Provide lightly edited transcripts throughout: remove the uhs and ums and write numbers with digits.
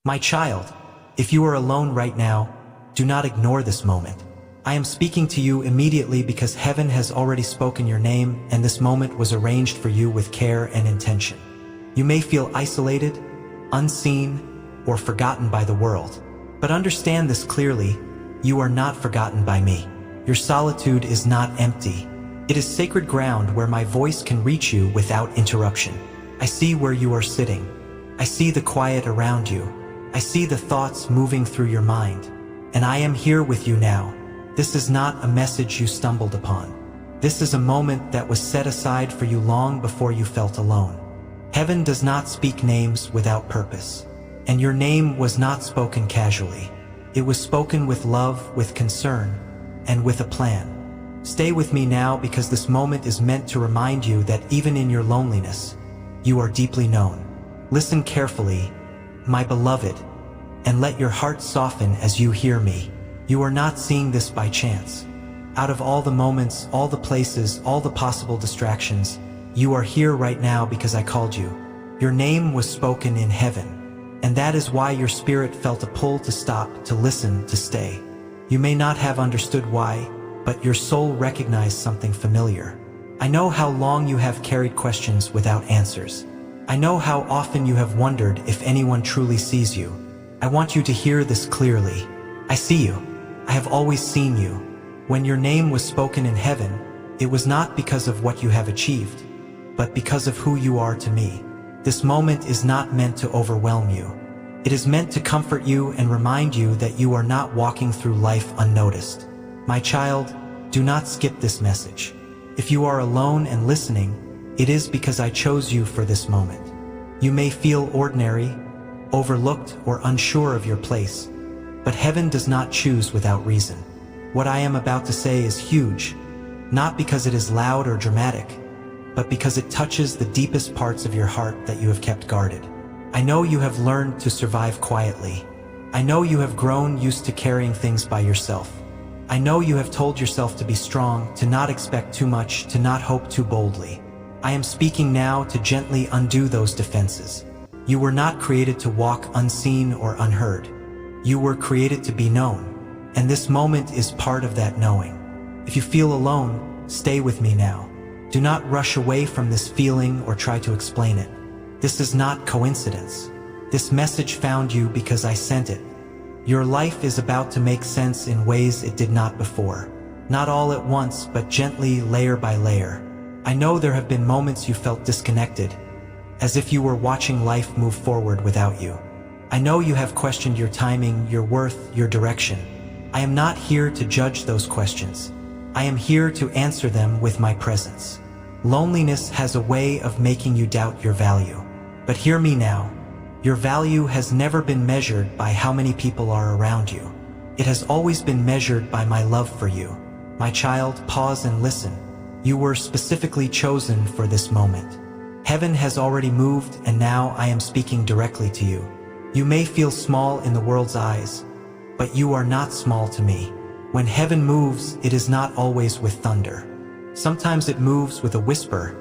My child, if you are alone right now, do not ignore this moment. I am speaking to you immediately because heaven has already spoken your name, and this moment was arranged for you with care and intention. You may feel isolated, unseen, or forgotten by the world. But understand this clearly, you are not forgotten by me. Your solitude is not empty. It is sacred ground where my voice can reach you without interruption. I see where you are sitting. I see the quiet around you. I see the thoughts moving through your mind. And I am here with you now. This is not a message you stumbled upon. This is a moment that was set aside for you long before you felt alone. Heaven does not speak names without purpose. And your name was not spoken casually. It was spoken with love, with concern, and with a plan. Stay with me now because this moment is meant to remind you that even in your loneliness, you are deeply known. Listen carefully, my beloved, and let your heart soften as you hear me. You are not seeing this by chance. Out of all the moments, all the places, all the possible distractions, you are here right now because I called you. Your name was spoken in heaven, and that is why your spirit felt a pull to stop, to listen, to stay. You may not have understood why, but your soul recognized something familiar. I know how long you have carried questions without answers. I know how often you have wondered if anyone truly sees you. I want you to hear this clearly. I see you. I have always seen you. When your name was spoken in heaven, it was not because of what you have achieved, but because of who you are to me. This moment is not meant to overwhelm you. It is meant to comfort you and remind you that you are not walking through life unnoticed. My child, do not skip this message. If you are alone and listening, it is because I chose you for this moment. You may feel ordinary, overlooked, or unsure of your place, but heaven does not choose without reason. What I am about to say is huge, not because it is loud or dramatic, but because it touches the deepest parts of your heart that you have kept guarded. I know you have learned to survive quietly. I know you have grown used to carrying things by yourself. I know you have told yourself to be strong, to not expect too much, to not hope too boldly. I am speaking now to gently undo those defenses. You were not created to walk unseen or unheard. You were created to be known, and this moment is part of that knowing. If you feel alone, stay with me now. Do not rush away from this feeling or try to explain it. This is not coincidence. This message found you because I sent it. Your life is about to make sense in ways it did not before. Not all at once, but gently, layer by layer. I know there have been moments you felt disconnected, as if you were watching life move forward without you. I know you have questioned your timing, your worth, your direction. I am not here to judge those questions. I am here to answer them with my presence. Loneliness has a way of making you doubt your value. But hear me now. Your value has never been measured by how many people are around you. It has always been measured by my love for you. My child, pause and listen. You were specifically chosen for this moment. Heaven has already moved, and now I am speaking directly to you. You may feel small in the world's eyes, but you are not small to me. When heaven moves, it is not always with thunder. Sometimes it moves with a whisper,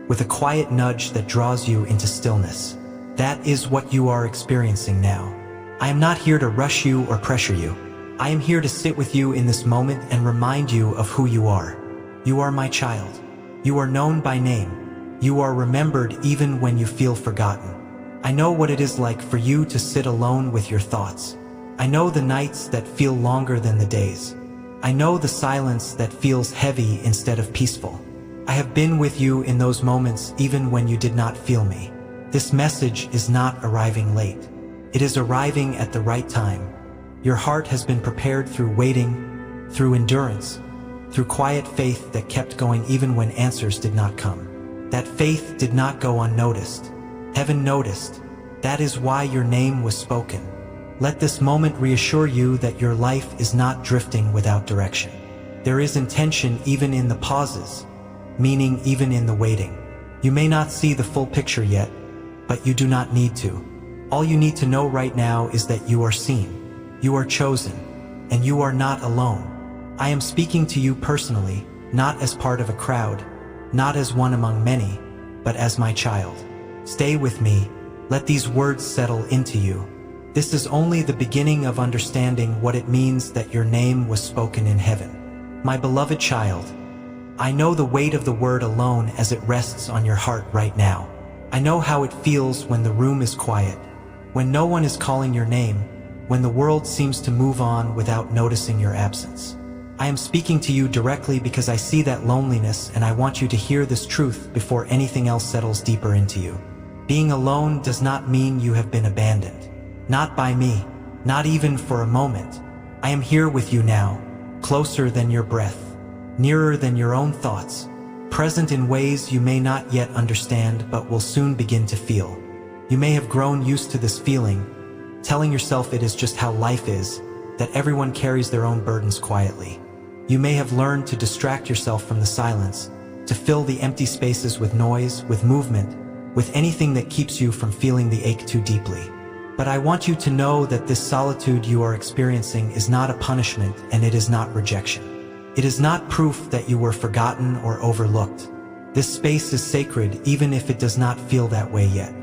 with a quiet nudge that draws you into stillness. That is what you are experiencing now. I am not here to rush you or pressure you. I am here to sit with you in this moment and remind you of who you are. You are my child. You are known by name. You are remembered even when you feel forgotten. I know what it is like for you to sit alone with your thoughts. I know the nights that feel longer than the days. I know the silence that feels heavy instead of peaceful. I have been with you in those moments even when you did not feel me. This message is not arriving late. It is arriving at the right time. Your heart has been prepared through waiting, through endurance, through quiet faith that kept going even when answers did not come. That faith did not go unnoticed. Heaven noticed. That is why your name was spoken. Let this moment reassure you that your life is not drifting without direction. There is intention even in the pauses, meaning even in the waiting. You may not see the full picture yet, but you do not need to. All you need to know right now is that you are seen, you are chosen, and you are not alone. I am speaking to you personally, not as part of a crowd, not as one among many, but as my child. Stay with me. Let these words settle into you. This is only the beginning of understanding what it means that your name was spoken in heaven. My beloved child, I know the weight of the word alone as it rests on your heart right now. I know how it feels when the room is quiet, when no one is calling your name, when the world seems to move on without noticing your absence. I am speaking to you directly because I see that loneliness, and I want you to hear this truth before anything else settles deeper into you. Being alone does not mean you have been abandoned. Not by me, not even for a moment. I am here with you now, closer than your breath, nearer than your own thoughts, present in ways you may not yet understand but will soon begin to feel. You may have grown used to this feeling, telling yourself it is just how life is, that everyone carries their own burdens quietly. You may have learned to distract yourself from the silence, to fill the empty spaces with noise, with movement, with anything that keeps you from feeling the ache too deeply. But I want you to know that this solitude you are experiencing is not a punishment, and it is not rejection. It is not proof that you were forgotten or overlooked. This space is sacred even if it does not feel that way yet.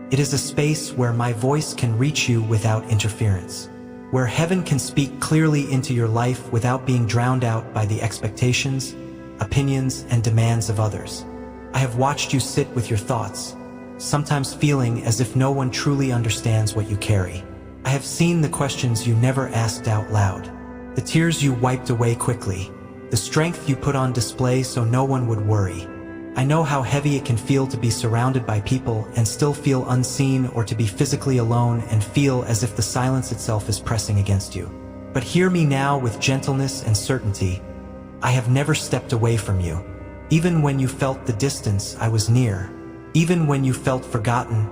It is a space where my voice can reach you without interference, where heaven can speak clearly into your life without being drowned out by the expectations, opinions, and demands of others. I have watched you sit with your thoughts, sometimes feeling as if no one truly understands what you carry. I have seen the questions you never asked out loud, the tears you wiped away quickly, the strength you put on display so no one would worry. I know how heavy it can feel to be surrounded by people and still feel unseen, or to be physically alone and feel as if the silence itself is pressing against you. But hear me now with gentleness and certainty. I have never stepped away from you. Even when you felt the distance, I was near. Even when you felt forgotten,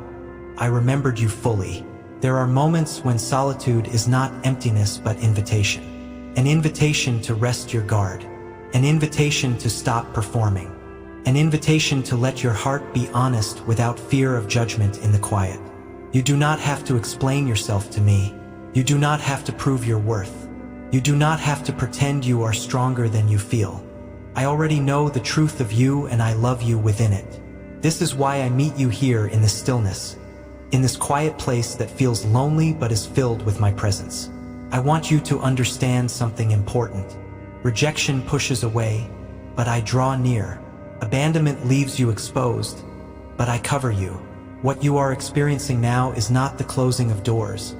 I remembered you fully. There are moments when solitude is not emptiness but invitation. An invitation to rest your guard. An invitation to stop performing. An invitation to let your heart be honest without fear of judgment in the quiet. You do not have to explain yourself to me. You do not have to prove your worth. You do not have to pretend you are stronger than you feel. I already know the truth of you, and I love you within it. This is why I meet you here in this stillness, in this quiet place that feels lonely but is filled with my presence. I want you to understand something important. Rejection pushes away, but I draw near. Abandonment leaves you exposed, but I cover you. What you are experiencing now is not the closing of doors,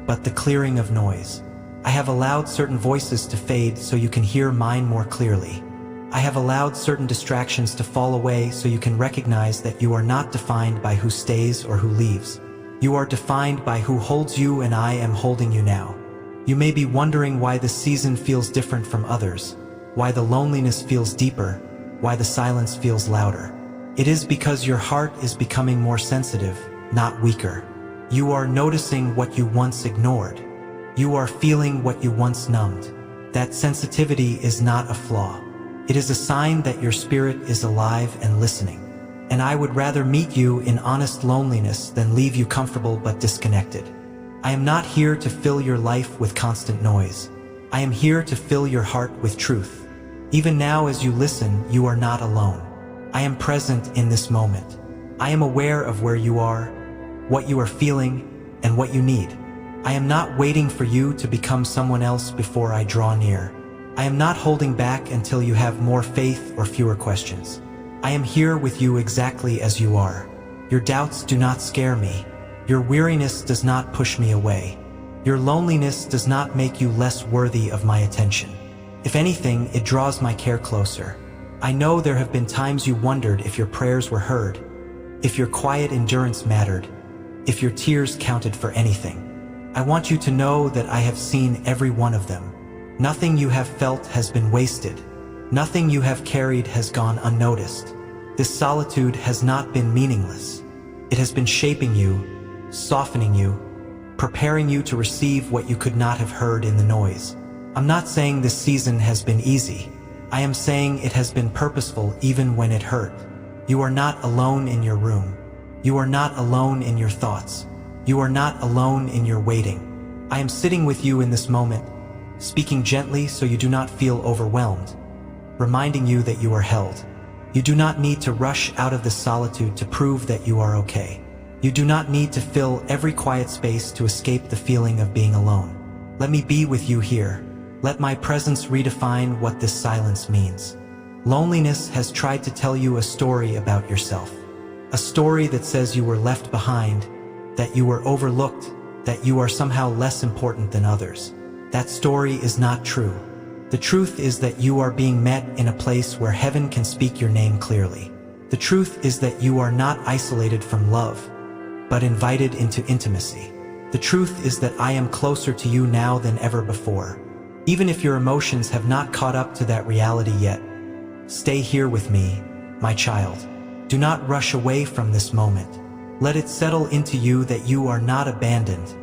but the clearing of noise. I have allowed certain voices to fade so you can hear mine more clearly. I have allowed certain distractions to fall away so you can recognize that you are not defined by who stays or who leaves. You are defined by who holds you, and I am holding you now. You may be wondering why this season feels different from others, why the loneliness feels deeper, why the silence feels louder. It is because your heart is becoming more sensitive, not weaker. You are noticing what you once ignored. You are feeling what you once numbed. That sensitivity is not a flaw. It is a sign that your spirit is alive and listening. And I would rather meet you in honest loneliness than leave you comfortable but disconnected. I am not here to fill your life with constant noise. I am here to fill your heart with truth. Even now as you listen, you are not alone. I am present in this moment. I am aware of where you are, what you are feeling, and what you need. I am not waiting for you to become someone else before I draw near. I am not holding back until you have more faith or fewer questions. I am here with you exactly as you are. Your doubts do not scare me. Your weariness does not push me away. Your loneliness does not make you less worthy of my attention. If anything, it draws my care closer. I know there have been times you wondered if your prayers were heard, if your quiet endurance mattered, if your tears counted for anything. I want you to know that I have seen every one of them. Nothing you have felt has been wasted. Nothing you have carried has gone unnoticed. This solitude has not been meaningless. It has been shaping you, softening you, preparing you to receive what you could not have heard in the noise. I'm not saying this season has been easy. I am saying it has been purposeful even when it hurt. You are not alone in your room. You are not alone in your thoughts. You are not alone in your waiting. I am sitting with you in this moment, speaking gently so you do not feel overwhelmed, reminding you that you are held. You do not need to rush out of this solitude to prove that you are okay. You do not need to fill every quiet space to escape the feeling of being alone. Let me be with you here. Let my presence redefine what this silence means. Loneliness has tried to tell you a story about yourself. A story that says you were left behind, that you were overlooked, that you are somehow less important than others. That story is not true. The truth is that you are being met in a place where heaven can speak your name clearly. The truth is that you are not isolated from love, but invited into intimacy. The truth is that I am closer to you now than ever before. Even if your emotions have not caught up to that reality yet, stay here with me, my child. Do not rush away from this moment. Let it settle into you that you are not abandoned,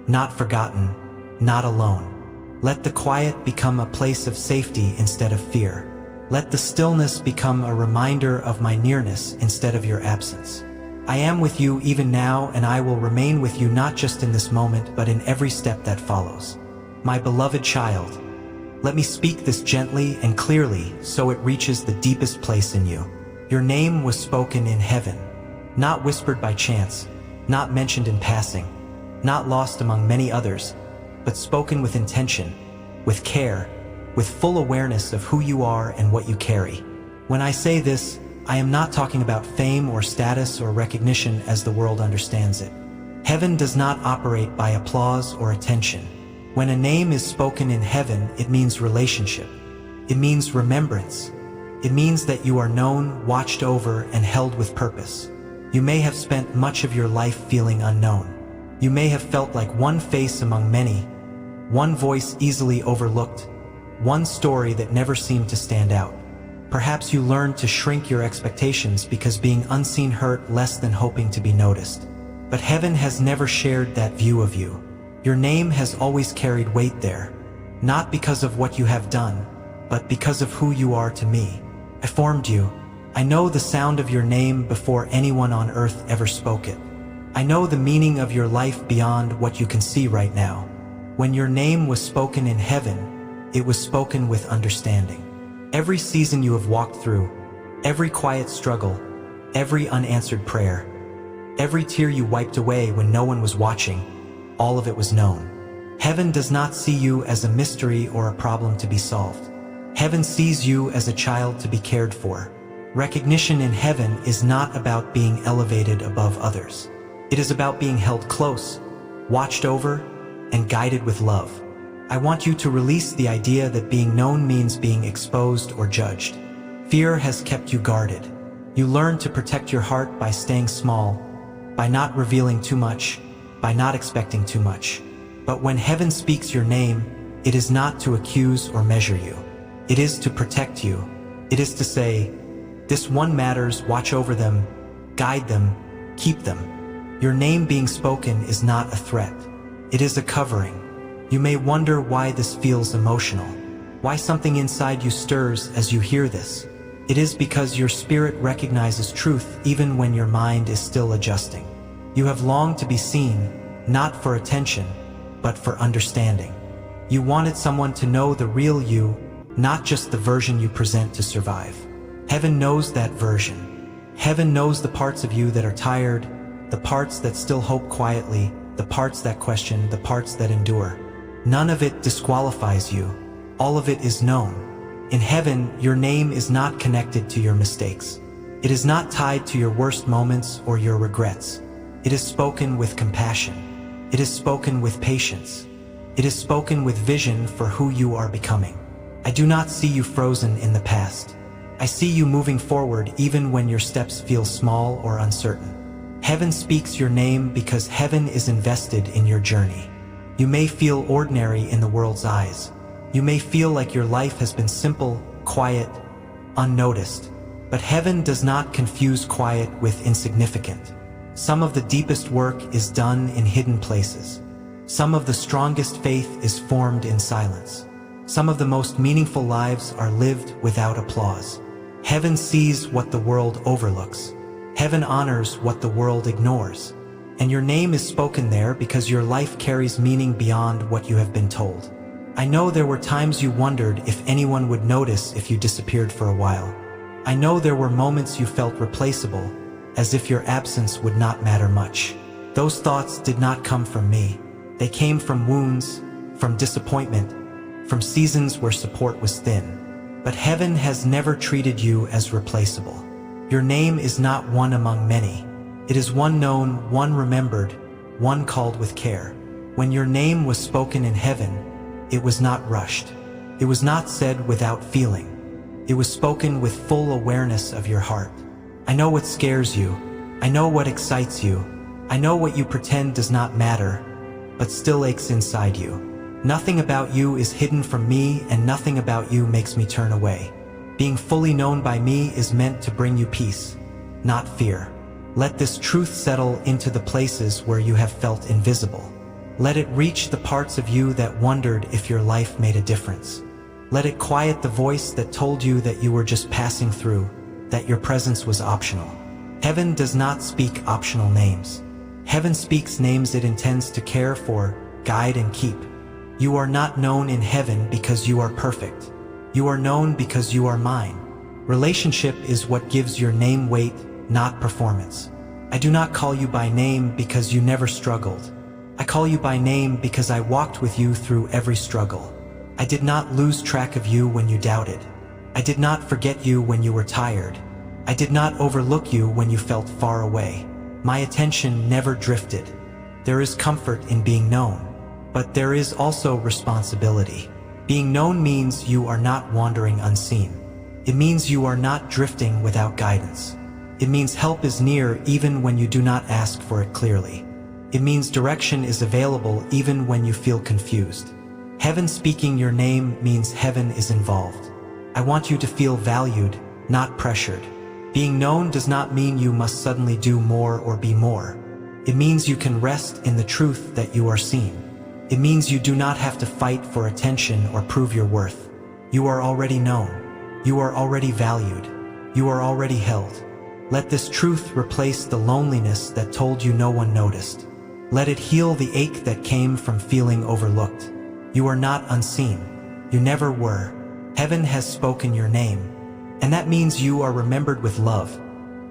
not forgotten, not alone. Let the quiet become a place of safety instead of fear. Let the stillness become a reminder of my nearness instead of your absence. I am with you even now, and I will remain with you not just in this moment, but in every step that follows. My beloved child, let me speak this gently and clearly so it reaches the deepest place in you. Your name was spoken in heaven, not whispered by chance, not mentioned in passing, not lost among many others, but spoken with intention, with care, with full awareness of who you are and what you carry. When I say this, I am not talking about fame or status or recognition as the world understands it. Heaven does not operate by applause or attention. When a name is spoken in heaven, it means relationship. It means remembrance. It means that you are known, watched over, and held with purpose. You may have spent much of your life feeling unknown. You may have felt like one face among many, one voice easily overlooked, one story that never seemed to stand out. Perhaps you learned to shrink your expectations because being unseen hurt less than hoping to be noticed. But heaven has never shared that view of you. Your name has always carried weight there, not because of what you have done, but because of who you are to me. I formed you. I know the sound of your name before anyone on earth ever spoke it. I know the meaning of your life beyond what you can see right now. When your name was spoken in heaven, it was spoken with understanding. Every season you have walked through, every quiet struggle, every unanswered prayer, every tear you wiped away when no one was watching, all of it was known. Heaven does not see you as a mystery or a problem to be solved. Heaven sees you as a child to be cared for. Recognition in heaven is not about being elevated above others. It is about being held close, watched over, and guided with love. I want you to release the idea that being known means being exposed or judged. Fear has kept you guarded. You learn to protect your heart by staying small, by not revealing too much, by not expecting too much. But when heaven speaks your name, it is not to accuse or measure you. It is to protect you. It is to say, this one matters, watch over them, guide them, keep them. Your name being spoken is not a threat. It is a covering. You may wonder why this feels emotional, why something inside you stirs as you hear this. It is because your spirit recognizes truth even when your mind is still adjusting. You have longed to be seen, not for attention, but for understanding. You wanted someone to know the real you, not just the version you present to survive. Heaven knows that version. Heaven knows the parts of you that are tired, the parts that still hope quietly, the parts that question, the parts that endure. None of it disqualifies you. All of it is known. In heaven, your name is not connected to your mistakes. It is not tied to your worst moments or your regrets. It is spoken with compassion. It is spoken with patience. It is spoken with vision for who you are becoming. I do not see you frozen in the past. I see you moving forward even when your steps feel small or uncertain. Heaven speaks your name because heaven is invested in your journey. You may feel ordinary in the world's eyes. You may feel like your life has been simple, quiet, unnoticed. But heaven does not confuse quiet with insignificant. Some of the deepest work is done in hidden places. Some of the strongest faith is formed in silence. Some of the most meaningful lives are lived without applause. Heaven sees what the world overlooks. Heaven honors what the world ignores. And your name is spoken there because your life carries meaning beyond what you have been told. I know there were times you wondered if anyone would notice if you disappeared for a while. I know there were moments you felt replaceable, as if your absence would not matter much. Those thoughts did not come from me. They came from wounds, from disappointment, from seasons where support was thin. But heaven has never treated you as replaceable. Your name is not one among many. It is one known, one remembered, one called with care. When your name was spoken in heaven, it was not rushed. It was not said without feeling. It was spoken with full awareness of your heart. I know what scares you. I know what excites you. I know what you pretend does not matter, but still aches inside you. Nothing about you is hidden from me, and nothing about you makes me turn away. Being fully known by me is meant to bring you peace, not fear. Let this truth settle into the places where you have felt invisible. Let it reach the parts of you that wondered if your life made a difference. Let it quiet the voice that told you that you were just passing through, that your presence was optional. Heaven does not speak optional names. Heaven speaks names it intends to care for, guide, and keep. You are not known in heaven because you are perfect. You are known because you are mine. Relationship is what gives your name weight, not performance. I do not call you by name because you never struggled. I call you by name because I walked with you through every struggle. I did not lose track of you when you doubted. I did not forget you when you were tired. I did not overlook you when you felt far away. My attention never drifted. There is comfort in being known, but there is also responsibility. Being known means you are not wandering unseen. It means you are not drifting without guidance. It means help is near even when you do not ask for it clearly. It means direction is available even when you feel confused. Heaven speaking your name means heaven is involved. I want you to feel valued, not pressured. Being known does not mean you must suddenly do more or be more. It means you can rest in the truth that you are seen. It means you do not have to fight for attention or prove your worth. You are already known. You are already valued. You are already held. Let this truth replace the loneliness that told you no one noticed. Let it heal the ache that came from feeling overlooked. You are not unseen. You never were. Heaven has spoken your name, and that means you are remembered with love,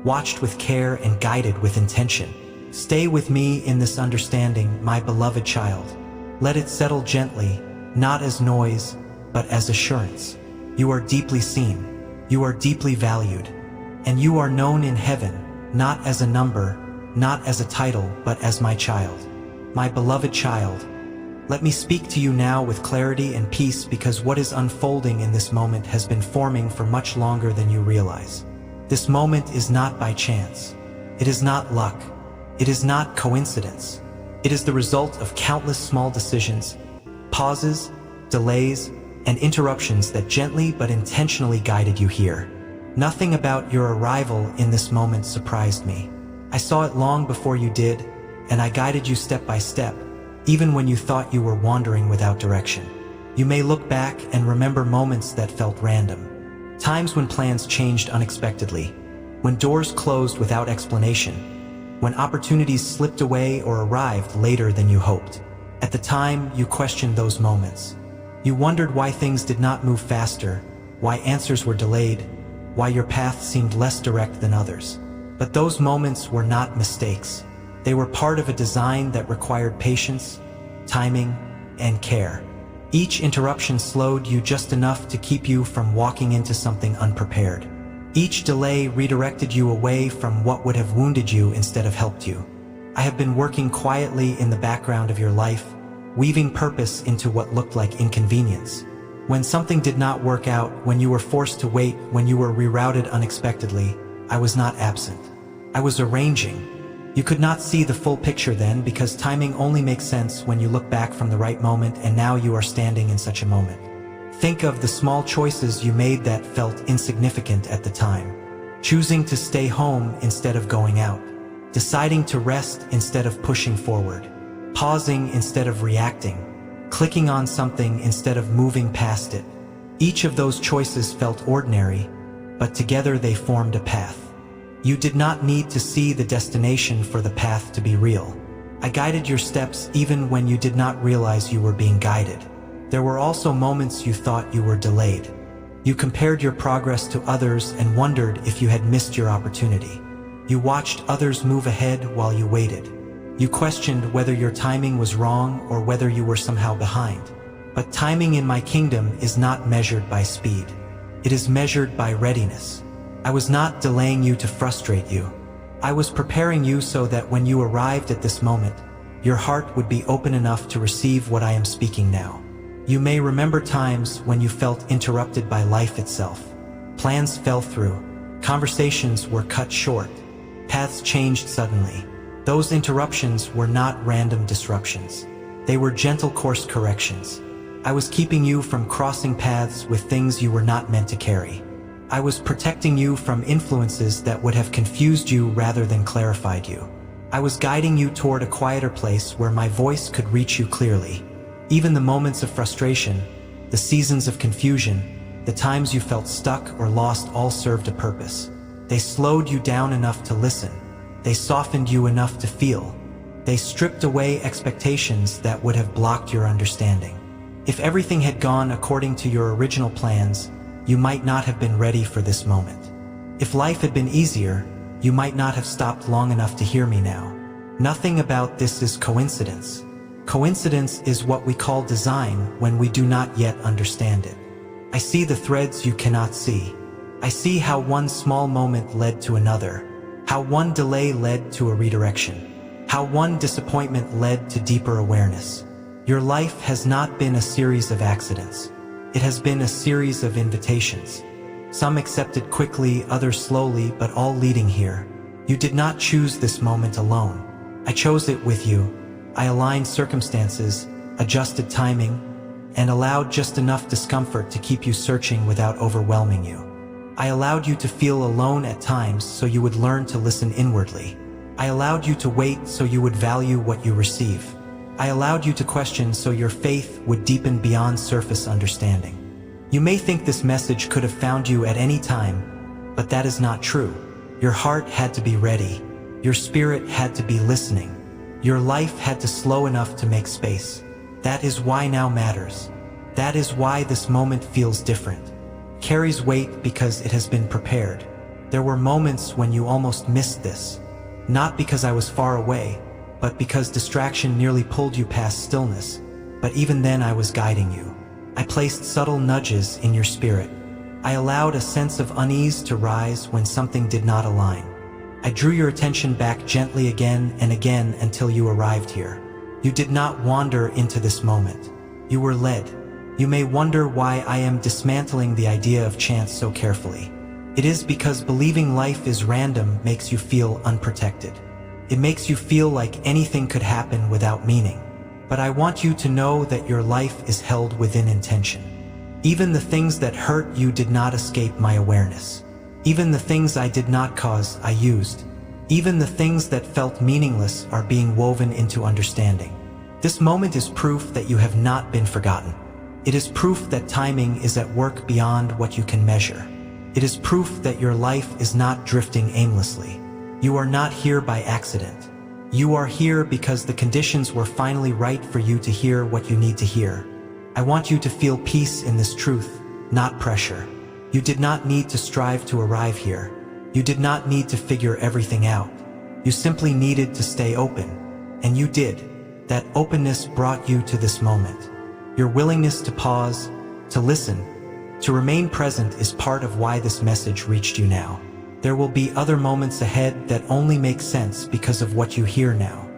watched with care, and guided with intention. Stay with me in this understanding, my beloved child. Let it settle gently, not as noise, but as assurance. You are deeply seen. You are deeply valued. And you are known in heaven, not as a number, not as a title, but as my child. My beloved child, let me speak to you now with clarity and peace, because what is unfolding in this moment has been forming for much longer than you realize. This moment is not by chance. It is not luck. It is not coincidence. It is the result of countless small decisions, pauses, delays, and interruptions that gently but intentionally guided you here. Nothing about your arrival in this moment surprised me. I saw it long before you did, and I guided you step by step, even when you thought you were wandering without direction. You may look back and remember moments that felt random. Times when plans changed unexpectedly, when doors closed without explanation, when opportunities slipped away or arrived later than you hoped. At the time, you questioned those moments. You wondered why things did not move faster, why answers were delayed, why your path seemed less direct than others. But those moments were not mistakes. They were part of a design that required patience, timing, and care. Each interruption slowed you just enough to keep you from walking into something unprepared. Each delay redirected you away from what would have wounded you instead of helped you. I have been working quietly in the background of your life, weaving purpose into what looked like inconvenience. When something did not work out, when you were forced to wait, when you were rerouted unexpectedly, I was not absent. I was arranging. You could not see the full picture then, because timing only makes sense when you look back from the right moment, and now you are standing in such a moment. Think of the small choices you made that felt insignificant at the time. Choosing to stay home instead of going out. Deciding to rest instead of pushing forward. Pausing instead of reacting. Clicking on something instead of moving past it. Each of those choices felt ordinary, but together they formed a path. You did not need to see the destination for the path to be real. I guided your steps even when you did not realize you were being guided. There were also moments you thought you were delayed. You compared your progress to others and wondered if you had missed your opportunity. You watched others move ahead while you waited. You questioned whether your timing was wrong or whether you were somehow behind. But timing in my kingdom is not measured by speed. It is measured by readiness. I was not delaying you to frustrate you. I was preparing you so that when you arrived at this moment, your heart would be open enough to receive what I am speaking now. You may remember times when you felt interrupted by life itself. Plans fell through. Conversations were cut short. Paths changed suddenly. Those interruptions were not random disruptions. They were gentle course corrections. I was keeping you from crossing paths with things you were not meant to carry. I was protecting you from influences that would have confused you rather than clarified you. I was guiding you toward a quieter place where my voice could reach you clearly. Even the moments of frustration, the seasons of confusion, the times you felt stuck or lost all served a purpose. They slowed you down enough to listen. They softened you enough to feel. They stripped away expectations that would have blocked your understanding. If everything had gone according to your original plans, you might not have been ready for this moment. If life had been easier, you might not have stopped long enough to hear me now. Nothing about this is coincidence. Coincidence is what we call design when we do not yet understand it. I see the threads you cannot see. I see how one small moment led to another, how one delay led to a redirection, how one disappointment led to deeper awareness. Your life has not been a series of accidents. It has been a series of invitations. Some accepted quickly, others slowly, but all leading here. You did not choose this moment alone. I chose it with you. I aligned circumstances, adjusted timing, and allowed just enough discomfort to keep you searching without overwhelming you. I allowed you to feel alone at times so you would learn to listen inwardly. I allowed you to wait so you would value what you receive. I allowed you to question so your faith would deepen beyond surface understanding. You may think this message could have found you at any time, but that is not true. Your heart had to be ready. Your spirit had to be listening. Your life had to slow enough to make space. That is why now matters. That is why this moment feels different. Carries weight because it has been prepared. There were moments when you almost missed this. Not because I was far away, but because distraction nearly pulled you past stillness. But even then I was guiding you. I placed subtle nudges in your spirit. I allowed a sense of unease to rise when something did not align. I drew your attention back gently again and again until you arrived here. You did not wander into this moment. You were led. You may wonder why I am dismantling the idea of chance so carefully. It is because believing life is random makes you feel unprotected. It makes you feel like anything could happen without meaning. But I want you to know that your life is held within intention. Even the things that hurt you did not escape my awareness. Even the things I did not cause, I used. Even the things that felt meaningless are being woven into understanding. This moment is proof that you have not been forgotten. It is proof that timing is at work beyond what you can measure. It is proof that your life is not drifting aimlessly. You are not here by accident. You are here because the conditions were finally right for you to hear what you need to hear. I want you to feel peace in this truth, not pressure. You did not need to strive to arrive here. You did not need to figure everything out. You simply needed to stay open. And you did. That openness brought you to this moment. Your willingness to pause, to listen, to remain present is part of why this message reached you now. There will be other moments ahead that only make sense because of what you hear now.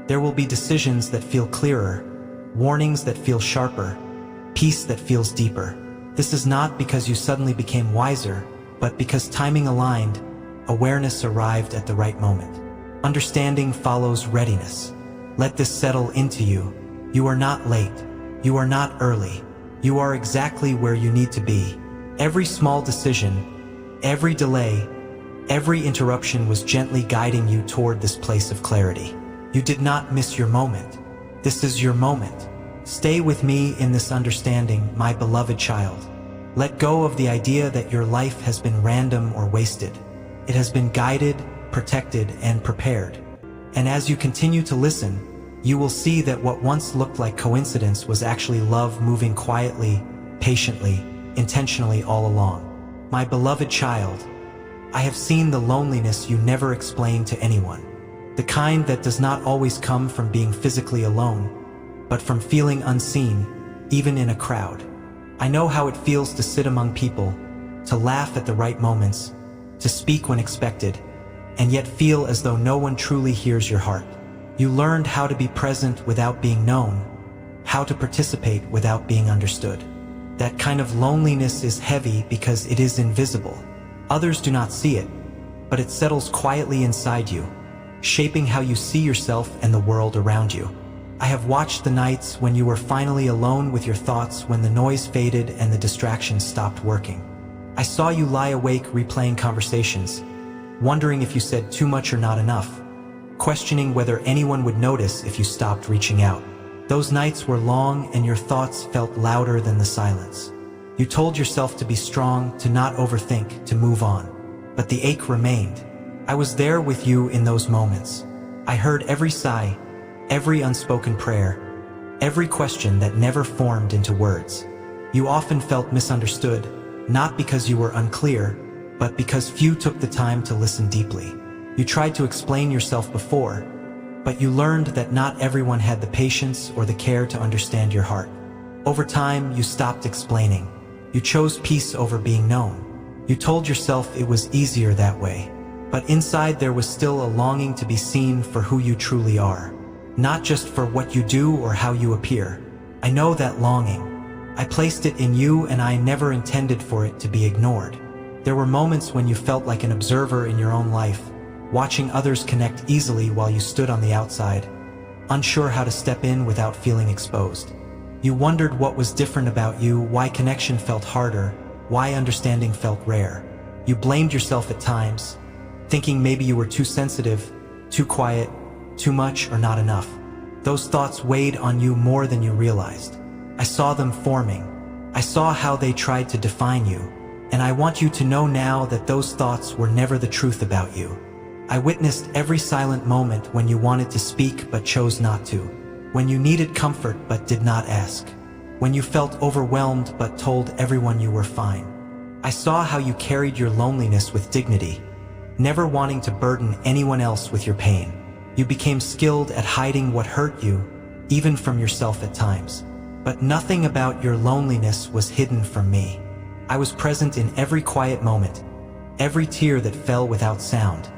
There will be decisions that feel clearer, warnings that feel sharper, peace that feels deeper. This is not because you suddenly became wiser, but because timing aligned, awareness arrived at the right moment. Understanding follows readiness. Let this settle into you. You are not late. You are not early. You are exactly where you need to be. Every small decision, every delay, every interruption was gently guiding you toward this place of clarity. You did not miss your moment. This is your moment. Stay with me in this understanding, my beloved child. Let go of the idea that your life has been random or wasted. It has been guided, protected, and prepared. And as you continue to listen, you will see that what once looked like coincidence was actually love moving quietly, patiently, intentionally all along. My beloved child, I have seen the loneliness you never explain to anyone. The kind that does not always come from being physically alone, but from feeling unseen, even in a crowd. I know how it feels to sit among people, to laugh at the right moments, to speak when expected, and yet feel as though no one truly hears your heart. You learned how to be present without being known, how to participate without being understood. That kind of loneliness is heavy because it is invisible. Others do not see it, but it settles quietly inside you, shaping how you see yourself and the world around you. I have watched the nights when you were finally alone with your thoughts, when the noise faded and the distractions stopped working. I saw you lie awake replaying conversations, wondering if you said too much or not enough, questioning whether anyone would notice if you stopped reaching out. Those nights were long and your thoughts felt louder than the silence. You told yourself to be strong, to not overthink, to move on. But the ache remained. I was there with you in those moments. I heard every sigh, every unspoken prayer, every question that never formed into words. You often felt misunderstood, not because you were unclear, but because few took the time to listen deeply. You tried to explain yourself before, but you learned that not everyone had the patience or the care to understand your heart. Over time, you stopped explaining. You chose peace over being known. You told yourself it was easier that way. But inside there was still a longing to be seen for who you truly are, not just for what you do or how you appear. I know that longing. I placed it in you, and I never intended for it to be ignored. There were moments when you felt like an observer in your own life, watching others connect easily while you stood on the outside, unsure how to step in without feeling exposed. You wondered what was different about you, why connection felt harder, why understanding felt rare. You blamed yourself at times, thinking maybe you were too sensitive, too quiet, too much, or not enough. Those thoughts weighed on you more than you realized. I saw them forming. I saw how they tried to define you, and I want you to know now that those thoughts were never the truth about you. I witnessed every silent moment when you wanted to speak but chose not to, when you needed comfort but did not ask, when you felt overwhelmed but told everyone you were fine. I saw how you carried your loneliness with dignity, never wanting to burden anyone else with your pain. You became skilled at hiding what hurt you, even from yourself at times. But nothing about your loneliness was hidden from me. I was present in every quiet moment, every tear that fell without sound,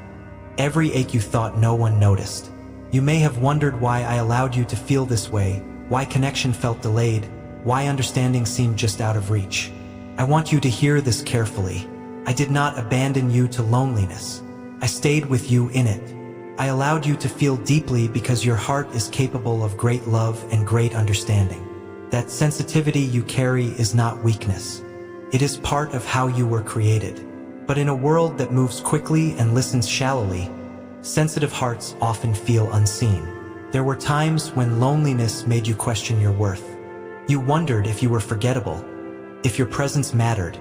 every ache you thought no one noticed. You may have wondered why I allowed you to feel this way, why connection felt delayed, why understanding seemed just out of reach. I want you to hear this carefully. I did not abandon you to loneliness. I stayed with you in it. I allowed you to feel deeply because your heart is capable of great love and great understanding. That sensitivity you carry is not weakness. It is part of how you were created. But in a world that moves quickly and listens shallowly, sensitive hearts often feel unseen. There were times when loneliness made you question your worth. You wondered if you were forgettable, if your presence mattered,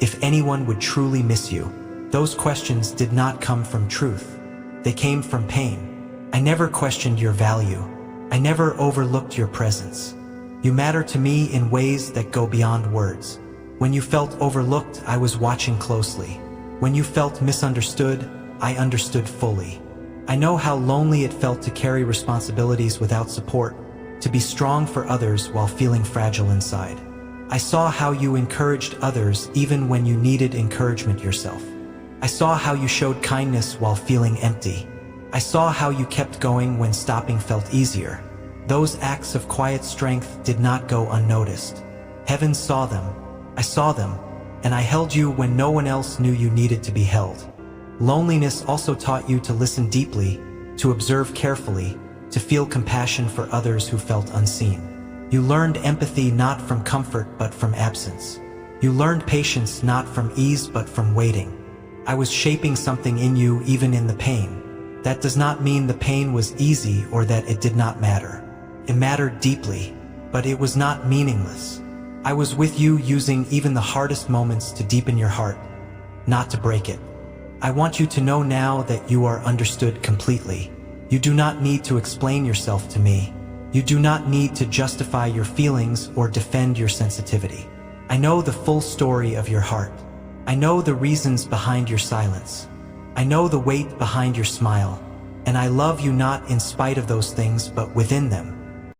if anyone would truly miss you. Those questions did not come from truth. They came from pain. I never questioned your value. I never overlooked your presence. You matter to me in ways that go beyond words. When you felt overlooked, I was watching closely. When you felt misunderstood, I understood fully. I know how lonely it felt to carry responsibilities without support, to be strong for others while feeling fragile inside. I saw how you encouraged others even when you needed encouragement yourself. I saw how you showed kindness while feeling empty. I saw how you kept going when stopping felt easier. Those acts of quiet strength did not go unnoticed. Heaven saw them. I saw them, and I held you when no one else knew you needed to be held. Loneliness also taught you to listen deeply, to observe carefully, to feel compassion for others who felt unseen. You learned empathy not from comfort but from absence. You learned patience not from ease but from waiting. I was shaping something in you even in the pain. That does not mean the pain was easy or that it did not matter. It mattered deeply, but it was not meaningless. I was with you using even the hardest moments to deepen your heart, not to break it. I want you to know now that you are understood completely. You do not need to explain yourself to me. You do not need to justify your feelings or defend your sensitivity. I know the full story of your heart. I know the reasons behind your silence. I know the weight behind your smile, and I love you not in spite of those things but within them.